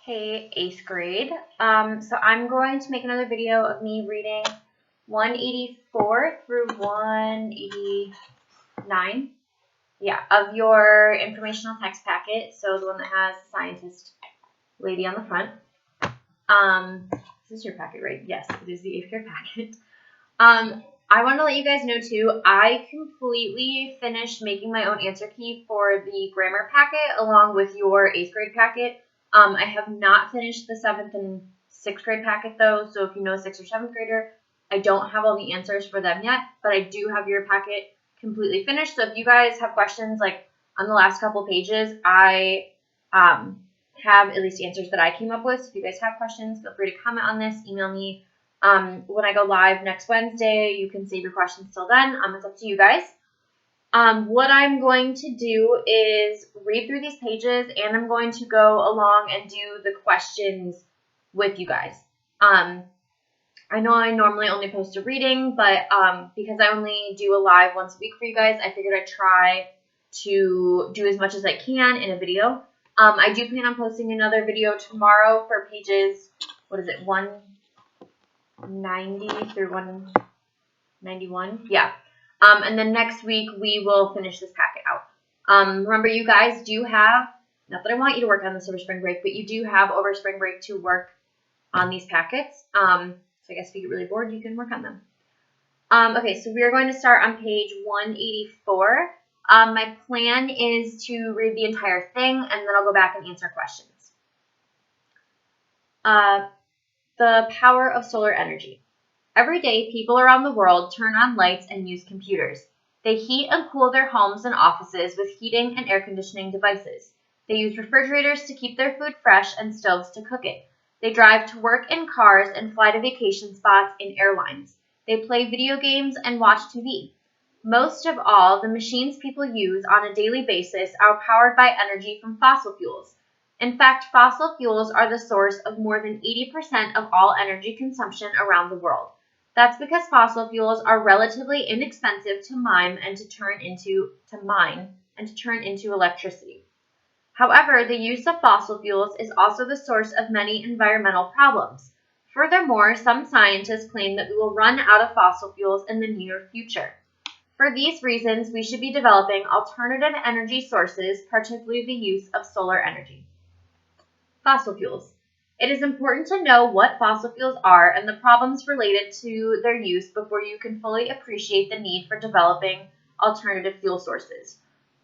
Hey, 8th grade. So I'm going to make another video of me reading 184 through 189. Yeah, of your informational text packet. So the one that has the scientist lady on the front. This is your packet, right? Yes, it is the 8th grade packet. I want to let you guys know too, I completely finished making my own answer key for the grammar packet along with your 8th grade packet. I have not finished the 7th and 6th grade packet though, so if you know a 6th or 7th grader, I don't have all the answers for them yet, but I do have your packet completely finished. So if you guys have questions like on the last couple pages, I have at least answers that I came up with. So if you guys have questions, feel free to comment on this, email me. When I go live next Wednesday, you can save your questions till then. It's up to you guys. What I'm going to do is read through these pages, and I'm going to go along and do the questions with you guys. I know I normally only post a reading, but because I only do a live once a week for you guys, I figured I'd try to do as much as I can in a video. I do plan on posting another video tomorrow for pages, 190 through 191? Yeah. And then next week, we will finish this packet out. Remember, you guys do have, not that I want you to work on this over spring break, but you do have over spring break to work on these packets. So I guess if you get really bored, you can work on them. Okay, so we are going to start on page 184. My plan is to read the entire thing, and then I'll go back and answer questions. The power of solar energy. Every day, people around the world turn on lights and use computers. They heat and cool their homes and offices with heating and air conditioning devices. They use refrigerators to keep their food fresh and stoves to cook it. They drive to work in cars and fly to vacation spots in airlines. They play video games and watch TV. Most of all, the machines people use on a daily basis are powered by energy from fossil fuels. In fact, fossil fuels are the source of more than 80% of all energy consumption around the world. That's because fossil fuels are relatively inexpensive to mine and to turn into electricity. However, the use of fossil fuels is also the source of many environmental problems. Furthermore, some scientists claim that we will run out of fossil fuels in the near future. For these reasons, we should be developing alternative energy sources, particularly the use of solar energy. Fossil fuels. It is important to know what fossil fuels are and the problems related to their use before you can fully appreciate the need for developing alternative fuel sources.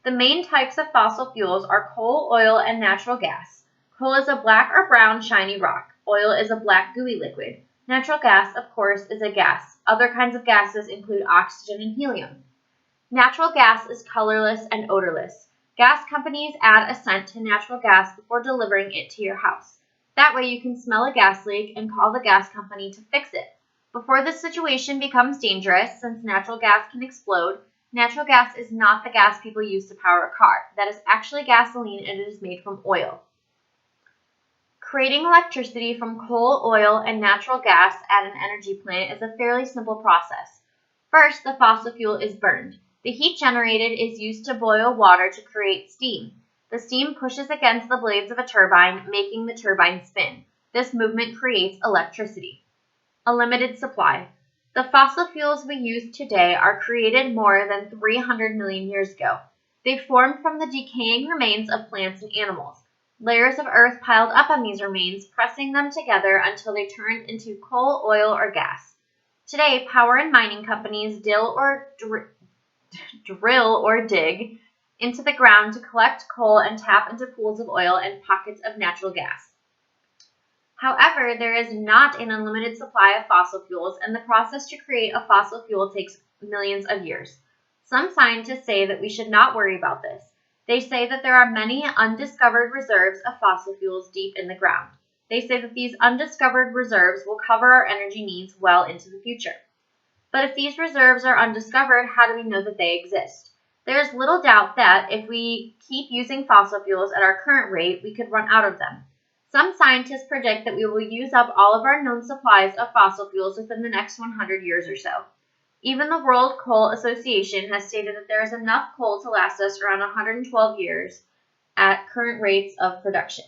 The main types of fossil fuels are coal, oil, and natural gas. Coal is a black or brown shiny rock. Oil is a black gooey liquid. Natural gas, of course, is a gas. Other kinds of gases include oxygen and helium. Natural gas is colorless and odorless. Gas companies add a scent to natural gas before delivering it to your house. That way you can smell a gas leak and call the gas company to fix it. Before this situation becomes dangerous, since natural gas can explode, natural gas is not the gas people use to power a car. That is actually gasoline, and it is made from oil. Creating electricity from coal, oil, and natural gas at an energy plant is a fairly simple process. First, the fossil fuel is burned. The heat generated is used to boil water to create steam. The steam pushes against the blades of a turbine, making the turbine spin. This movement creates electricity. A limited supply. The fossil fuels we use today are created more than 300 million years ago. They formed from the decaying remains of plants and animals. Layers of earth piled up on these remains, pressing them together until they turned into coal, oil, or gas. Today, power and mining companies drill or dig into the ground to collect coal and tap into pools of oil and pockets of natural gas. However, there is not an unlimited supply of fossil fuels, and the process to create a fossil fuel takes millions of years. Some scientists say that we should not worry about this. They say that there are many undiscovered reserves of fossil fuels deep in the ground. They say that these undiscovered reserves will cover our energy needs well into the future. But if these reserves are undiscovered, how do we know that they exist? There is little doubt that if we keep using fossil fuels at our current rate, we could run out of them. Some scientists predict that we will use up all of our known supplies of fossil fuels within the next 100 years or so. Even the World Coal Association has stated that there is enough coal to last us around 112 years at current rates of production.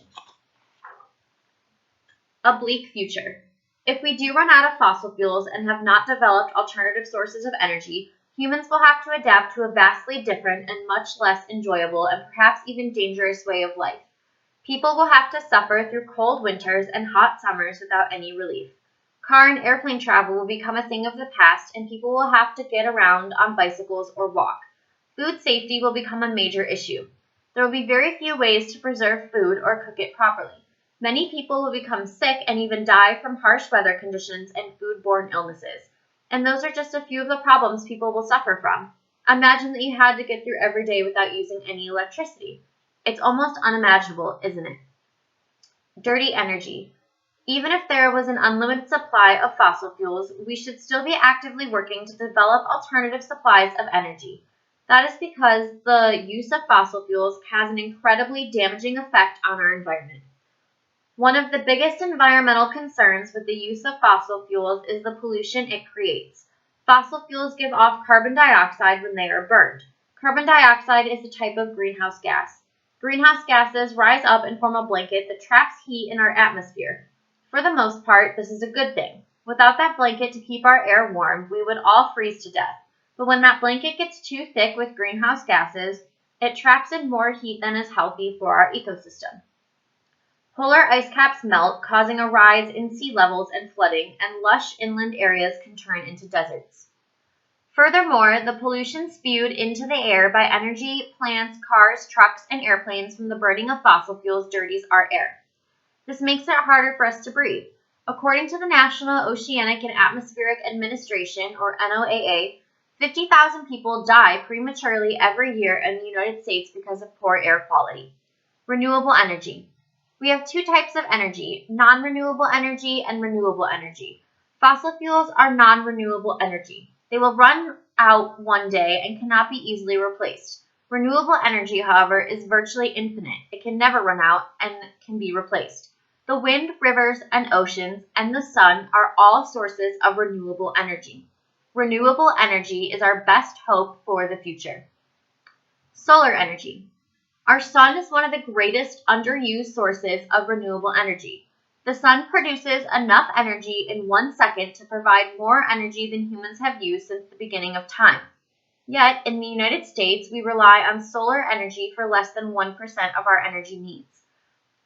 A bleak future. If we do run out of fossil fuels and have not developed alternative sources of energy, humans will have to adapt to a vastly different and much less enjoyable and perhaps even dangerous way of life. People will have to suffer through cold winters and hot summers without any relief. Car and airplane travel will become a thing of the past, and people will have to get around on bicycles or walk. Food safety will become a major issue. There will be very few ways to preserve food or cook it properly. Many people will become sick and even die from harsh weather conditions and foodborne illnesses. And those are just a few of the problems people will suffer from. Imagine that you had to get through every day without using any electricity. It's almost unimaginable, isn't it? Dirty energy. Even if there was an unlimited supply of fossil fuels, we should still be actively working to develop alternative supplies of energy. That is because the use of fossil fuels has an incredibly damaging effect on our environment. One of the biggest environmental concerns with the use of fossil fuels is the pollution it creates. Fossil fuels give off carbon dioxide when they are burned. Carbon dioxide is a type of greenhouse gas. Greenhouse gases rise up and form a blanket that traps heat in our atmosphere. For the most part, this is a good thing. Without that blanket to keep our air warm, we would all freeze to death. But when that blanket gets too thick with greenhouse gases, it traps in more heat than is healthy for our ecosystem. Polar ice caps melt, causing a rise in sea levels and flooding, and lush inland areas can turn into deserts. Furthermore, the pollution spewed into the air by energy, plants, cars, trucks, and airplanes from the burning of fossil fuels dirties our air. This makes it harder for us to breathe. According to the National Oceanic and Atmospheric Administration, or NOAA, 50,000 people die prematurely every year in the United States because of poor air quality. Renewable energy. We have two types of energy, non-renewable energy and renewable energy. Fossil fuels are non-renewable energy. They will run out one day and cannot be easily replaced. Renewable energy, however, is virtually infinite. It can never run out and can be replaced. The wind, rivers, and oceans, and the sun are all sources of renewable energy. Renewable energy is our best hope for the future. Solar energy. Our sun is one of the greatest underused sources of renewable energy. The sun produces enough energy in 1 second to provide more energy than humans have used since the beginning of time. Yet, in the United States, we rely on solar energy for less than 1% of our energy needs.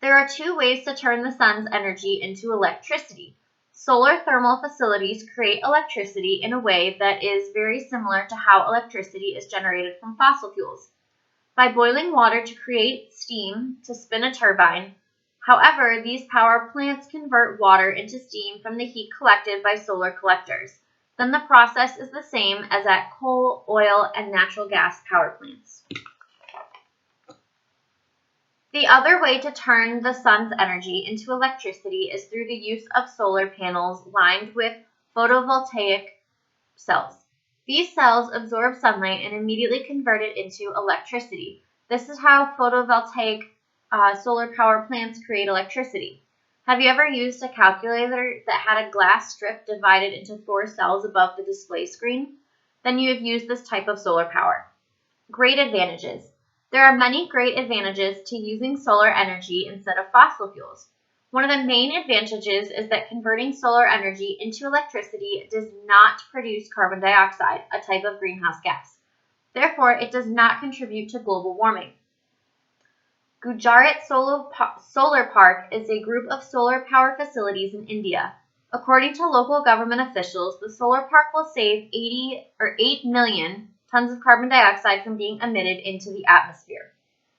There are two ways to turn the sun's energy into electricity. Solar thermal facilities create electricity in a way that is very similar to how electricity is generated from fossil fuels, by boiling water to create steam to spin a turbine. However, these power plants convert water into steam from the heat collected by solar collectors. Then the process is the same as at coal, oil, and natural gas power plants. The other way to turn the sun's energy into electricity is through the use of solar panels lined with photovoltaic cells. These cells absorb sunlight and immediately convert it into electricity. This is how photovoltaic solar power plants create electricity. Have you ever used a calculator that had a glass strip divided into 4 cells above the display screen? Then you have used this type of solar power. Great advantages. There are many great advantages to using solar energy instead of fossil fuels. One of the main advantages is that converting solar energy into electricity does not produce carbon dioxide, a type of greenhouse gas. Therefore, it does not contribute to global warming. Gujarat Solar Park is a group of solar power facilities in India. According to local government officials, the solar park will save 8 million tons of carbon dioxide from being emitted into the atmosphere.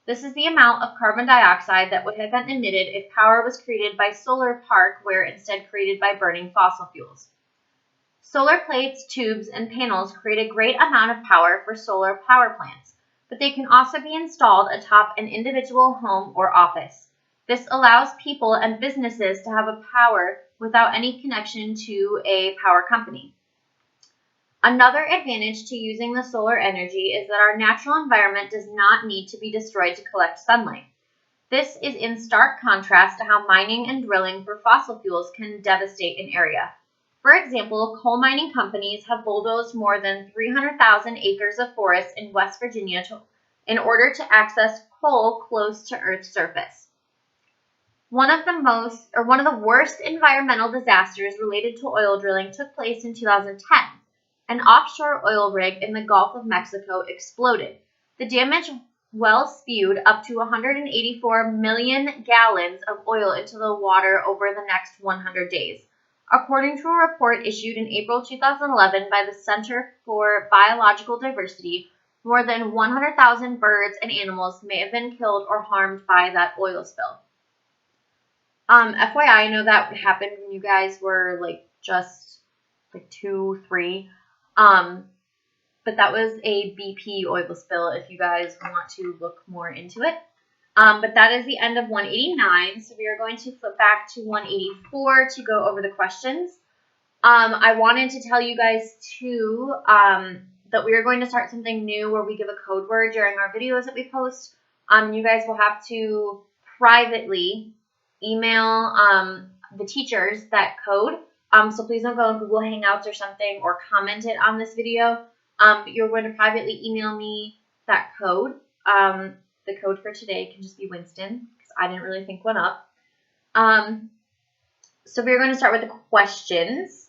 This is the amount of carbon dioxide that would have been emitted if power was created by solar park were instead created by burning fossil fuels. Solar plates, tubes, and panels create a great amount of power for solar power plants, but they can also be installed atop an individual home or office. This allows people and businesses to have a power without any connection to a power company. Another advantage to using the solar energy is that our natural environment does not need to be destroyed to collect sunlight. This is in stark contrast to how mining and drilling for fossil fuels can devastate an area. For example, coal mining companies have bulldozed more than 300,000 acres of forest in West Virginia in order to access coal close to Earth's surface. One of the worst environmental disasters related to oil drilling took place in 2010. An offshore oil rig in the Gulf of Mexico exploded. The damaged well spewed up to 184 million gallons of oil into the water over the next 100 days. According to a report issued in April 2011 by the Center for Biological Diversity, more than 100,000 birds and animals may have been killed or harmed by that oil spill. FYI, I know that happened when you guys were just 2, 3. But that was a BP oil spill if you guys want to look more into it. But that is the end of 189. So we are going to flip back to 184 to go over the questions. I wanted to tell you guys too that we are going to start something new where we give a code word during our videos that we post. You guys will have to privately email the teachers that code. So please don't go on Google Hangouts or something or comment it on this video. You're going to privately email me that code. The code for today can just be Winston because I didn't really think one up. So we're going to start with the questions.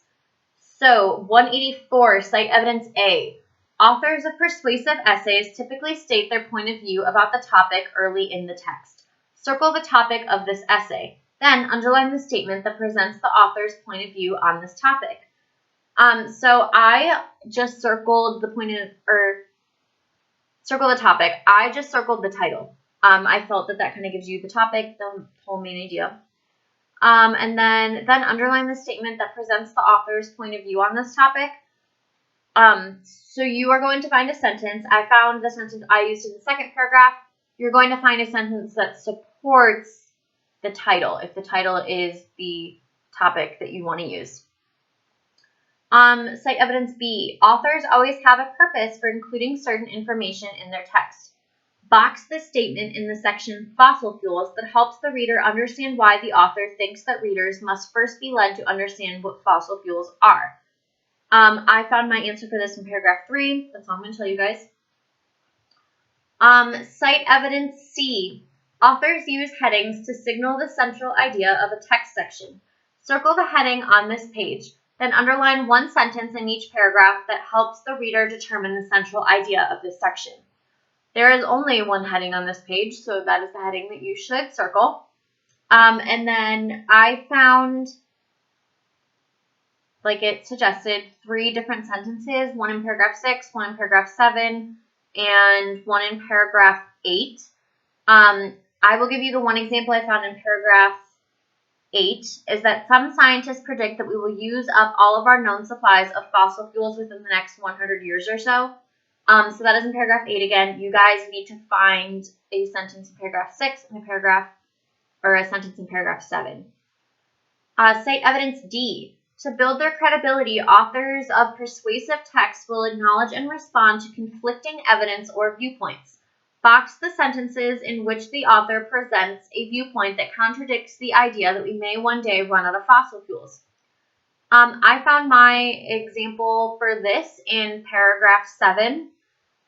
So 184, cite evidence A. Authors of persuasive essays typically state their point of view about the topic early in the text. Circle the topic of this essay. Then underline the statement that presents the author's point of view on this topic. So I just circled circle the topic. I just circled the title. I felt that kind of gives you the topic, the whole main idea. And then underline the statement that presents the author's point of view on this topic. So you are going to find a sentence. I found the sentence I used in the second paragraph. You're going to find a sentence that supports the title, if the title is the topic that you want to use. Cite evidence B. Authors always have a purpose for including certain information in their text. Box the statement in the section Fossil Fuels that helps the reader understand why the author thinks that readers must first be led to understand what fossil fuels are. I found my answer for this in paragraph 3. That's all I'm going to tell you guys. Cite evidence C. Authors use headings to signal the central idea of a text section. Circle the heading on this page. Then underline one sentence in each paragraph that helps the reader determine the central idea of this section. There is only one heading on this page, so that is the heading that you should circle. And then I found, like it suggested, 3 different sentences, one in paragraph 6, one in paragraph 7, and one in paragraph 8. I will give you the one example I found in paragraph 8 is that some scientists predict that we will use up all of our known supplies of fossil fuels within the next 100 years or so. So that is in paragraph 8 again. You guys need to find a sentence in paragraph 6 and a sentence in paragraph 7. Cite evidence D. To build their credibility, authors of persuasive texts will acknowledge and respond to conflicting evidence or viewpoints. Box the sentences in which the author presents a viewpoint that contradicts the idea that we may one day run out of fossil fuels. I found my example for this in paragraph 7.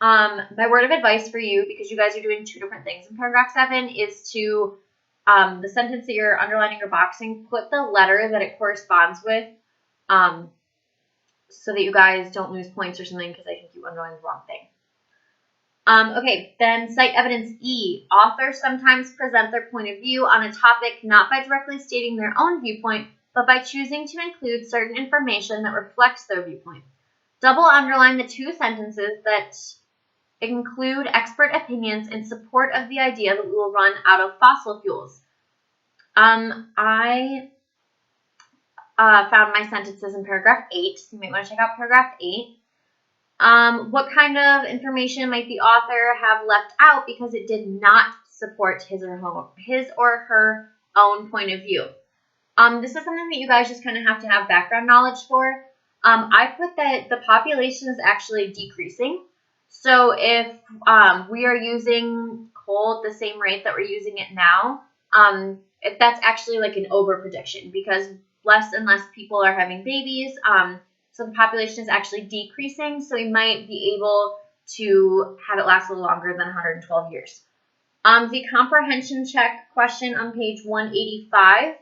My word of advice for you, because you guys are doing 2 different things in paragraph 7, is to, the sentence that you're underlining or boxing, put the letter that it corresponds with, so that you guys don't lose points or something, because I think you underlined the wrong thing. Okay, then cite evidence E. Authors sometimes present their point of view on a topic not by directly stating their own viewpoint, but by choosing to include certain information that reflects their viewpoint. Double underline the 2 sentences that include expert opinions in support of the idea that we will run out of fossil fuels. I found my sentences in paragraph 8, so you might want to check out paragraph 8. What kind of information might the author have left out because it did not support his or her own point of view? This is something that you guys just kind of have to have background knowledge for. I put that the population is actually decreasing. So if we are using coal at the same rate that we're using it now, that's actually like an over prediction because less and less people are having babies. So the population is actually decreasing, so we might be able to have it last a little longer than 112 years. The comprehension check question on page 185,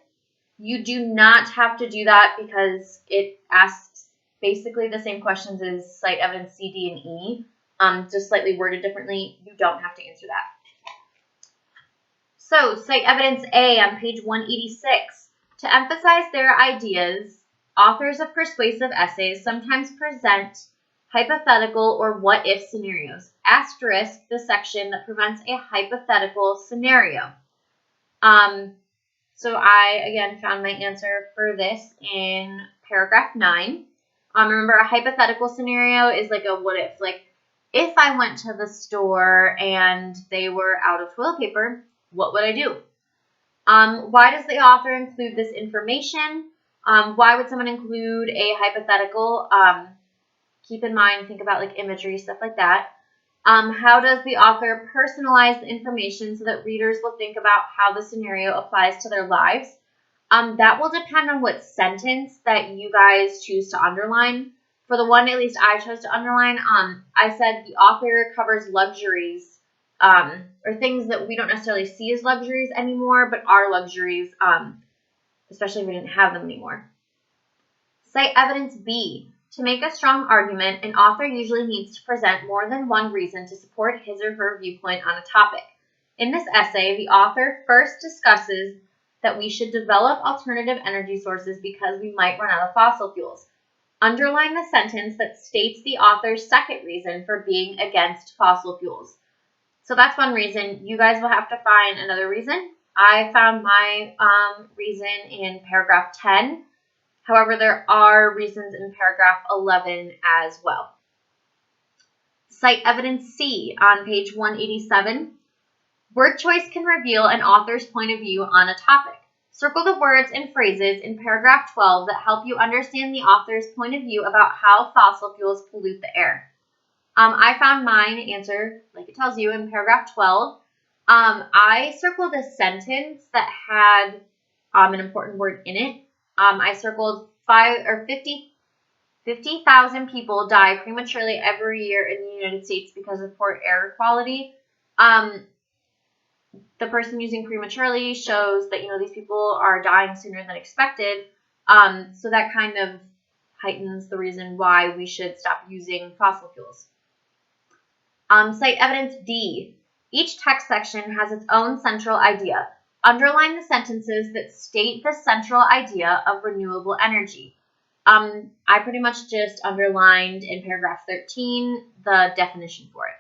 you do not have to do that because it asks basically the same questions as cite evidence C, D, and E, just slightly worded differently. You don't have to answer that. So, cite evidence A on page 186. To emphasize their ideas, authors of persuasive essays sometimes present hypothetical or what-if scenarios. Asterisk the section that prevents a hypothetical scenario. So I, again, found my answer for this in paragraph 9. Remember, a hypothetical scenario is like a what-if. Like, if I went to the store and they were out of toilet paper, what would I do? Why does the author include this information? Why would someone include a hypothetical? Keep in mind, think about like imagery, stuff like that. How does the author personalize the information so that readers will think about how the scenario applies to their lives? That will depend on what sentence that you guys choose to underline. For the one at least I chose to underline, I said the author covers luxuries, or things that we don't necessarily see as luxuries anymore, but are luxuries, especially if we didn't have them anymore. Cite evidence B. To make a strong argument, an author usually needs to present more than one reason to support his or her viewpoint on a topic. In this essay, the author first discusses that we should develop alternative energy sources because we might run out of fossil fuels. Underline the sentence that states the author's second reason for being against fossil fuels. So that's one reason. You guys will have to find another reason. I found my reason in paragraph 10. However, there are reasons in paragraph 11 as well. Cite evidence C on page 187. Word choice can reveal an author's point of view on a topic. Circle the words and phrases in paragraph 12 that help you understand the author's point of view about how fossil fuels pollute the air. I found mine answer, like it tells you, in paragraph 12. I circled a sentence that had an important word in it. I circled 50,000 people die prematurely every year in the United States because of poor air quality. The person using prematurely shows that, these people are dying sooner than expected. So that kind of heightens the reason why we should stop using fossil fuels. Cite evidence D. Each text section has its own central idea. Underline the sentences that state the central idea of renewable energy. I pretty much just underlined in paragraph 13 the definition for it.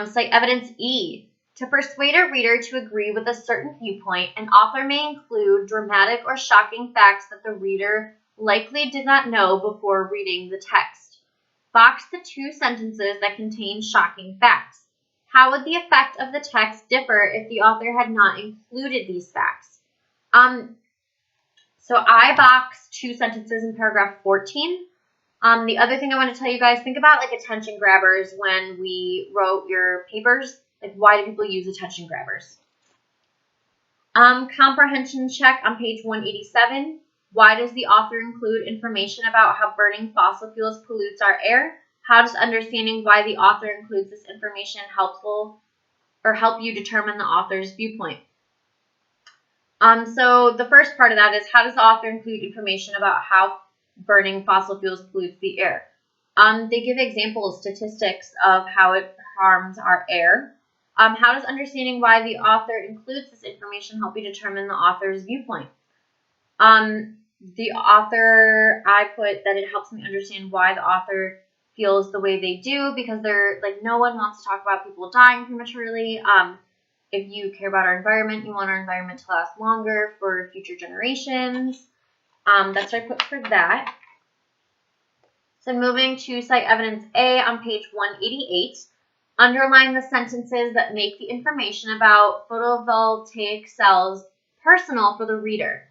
Cite evidence E. To persuade a reader to agree with a certain viewpoint, an author may include dramatic or shocking facts that the reader likely did not know before reading the text. Box the two sentences that contain shocking facts. How would the effect of the text differ if the author had not included these facts? So I boxed two sentences in paragraph 14. The other thing I want to tell you guys, think about like attention grabbers when we wrote your papers. Like, why do people use attention grabbers? Comprehension check on page 187. Why does the author include information about how burning fossil fuels pollutes our air? How does understanding why the author includes this information help you determine the author's viewpoint? So the first part of that is, how does the author include information about how burning fossil fuels pollutes the air? They give examples, statistics of how it harms our air. How does understanding why the author includes this information help you determine the author's viewpoint? The author, I put that it helps me understand why the author feels the way they do, because they're like, no one wants to talk about people dying prematurely. If you care about our environment, you want our environment to last longer for future generations. That's what I put for that. So moving to cite evidence A on page 188, underline the sentences that make the information about photovoltaic cells personal for the reader.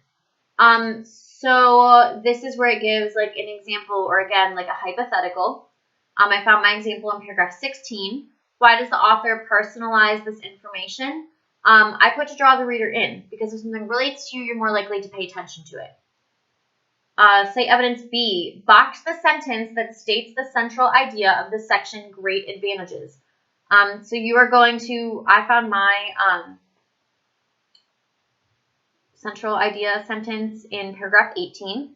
So this is where it gives like an example, or again, like a hypothetical. I found my example in paragraph 16. Why does the author personalize this information? I put to draw the reader in, because if something relates to you, you're more likely to pay attention to it. Cite evidence B. Box the sentence that states the central idea of the section Great Advantages. So you are going to, I found my central idea sentence in paragraph 18.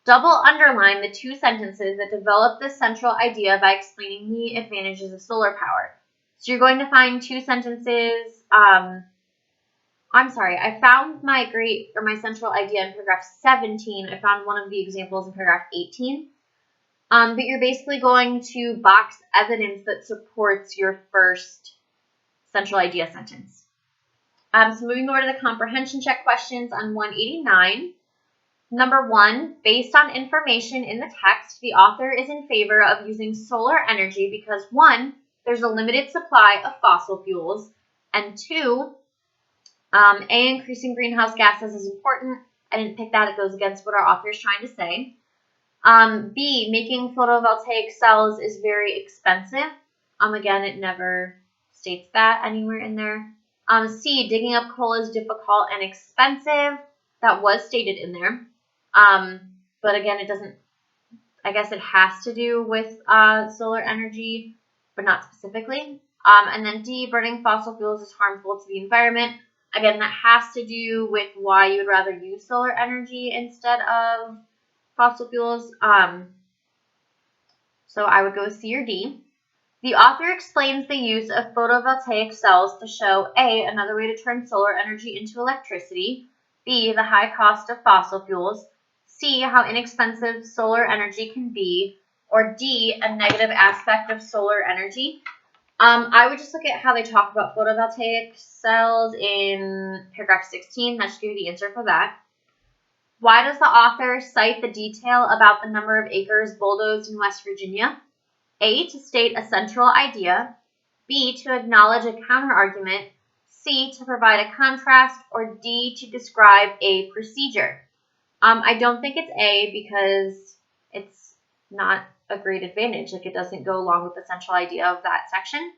Double underline the two sentences that develop this central idea by explaining the advantages of solar power. So you're going to find two sentences. I'm sorry, I found my central idea in paragraph 17. I found one of the examples in paragraph 18. But you're basically going to box evidence that supports your first central idea sentence. So moving over to the comprehension check questions on 189. Number 1, based on information in the text, the author is in favor of using solar energy because 1, there's a limited supply of fossil fuels, and 2, A, increasing greenhouse gases is important. I didn't pick that. It goes against what our author is trying to say. B, making photovoltaic cells is very expensive. Again, it never states that anywhere in there. C, digging up coal is difficult and expensive. That was stated in there. But again, it doesn't, I guess it has to do with solar energy, but not specifically. And then D, burning fossil fuels is harmful to the environment. Again, that has to do with why you would rather use solar energy instead of fossil fuels. So I would go with C or D. The author explains the use of photovoltaic cells to show A, another way to turn solar energy into electricity, B, the high cost of fossil fuels, C, how inexpensive solar energy can be, or D, a negative aspect of solar energy. I would just look at how they talk about photovoltaic cells in paragraph 16. That should give you the answer for that. Why does the author cite the detail about the number of acres bulldozed in West Virginia? A, to state a central idea, B, to acknowledge a counterargument, C, to provide a contrast, or D, to describe a procedure. I don't think it's A because it's not a great advantage. Like, it doesn't go along with the central idea of that section.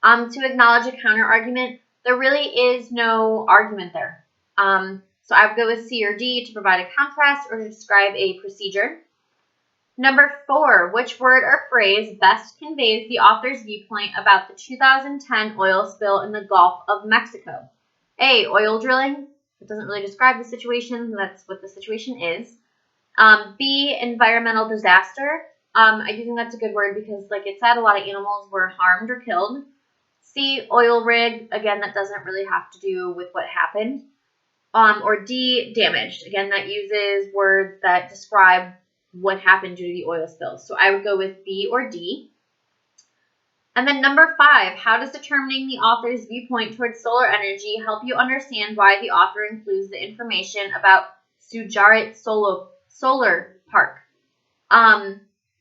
To acknowledge a counterargument, there really is no argument there. So I would go with C or D, to provide a contrast or to describe a procedure. Number 4, which word or phrase best conveys the author's viewpoint about the 2010 oil spill in the Gulf of Mexico? A, oil drilling. It doesn't really describe the situation. That's what the situation is. B, environmental disaster. I do think that's a good word because, like it said, a lot of animals were harmed or killed. C, oil rig. Again, that doesn't really have to do with what happened. Or D, damaged. Again, that uses words that describe what happened due to the oil spill. So I would go with B or D. And then number 5, how does determining the author's viewpoint towards solar energy help you understand why the author includes the information about Sujarit Solar Park?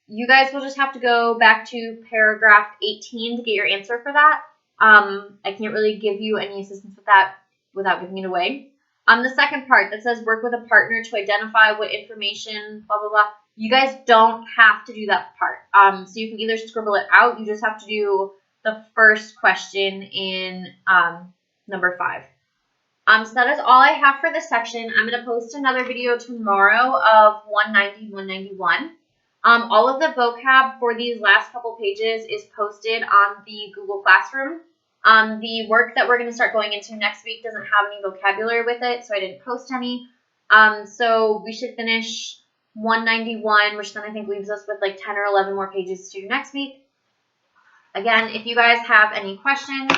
You guys will just have to go back to paragraph 18 to get your answer for that. I can't really give you any assistance with that without giving it away. The second part that says work with a partner to identify what information, blah, blah, blah. You guys don't have to do that part. So you can either scribble it out. You just have to do the first question in number 5. So that is all I have for this section. I'm going to post another video tomorrow of 190 and 191. All of the vocab for these last couple pages is posted on the Google Classroom. The work that we're going to start going into next week doesn't have any vocabulary with it, so I didn't post any. So we should finish 191, which then I think leaves us with like 10 or 11 more pages to do next week. Again, if you guys have any questions,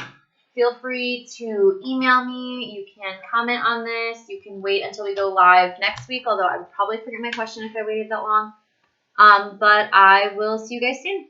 feel free to email me. You can comment on this. You can wait until we go live next week, although I would probably forget my question if I waited that long. But I will see you guys soon.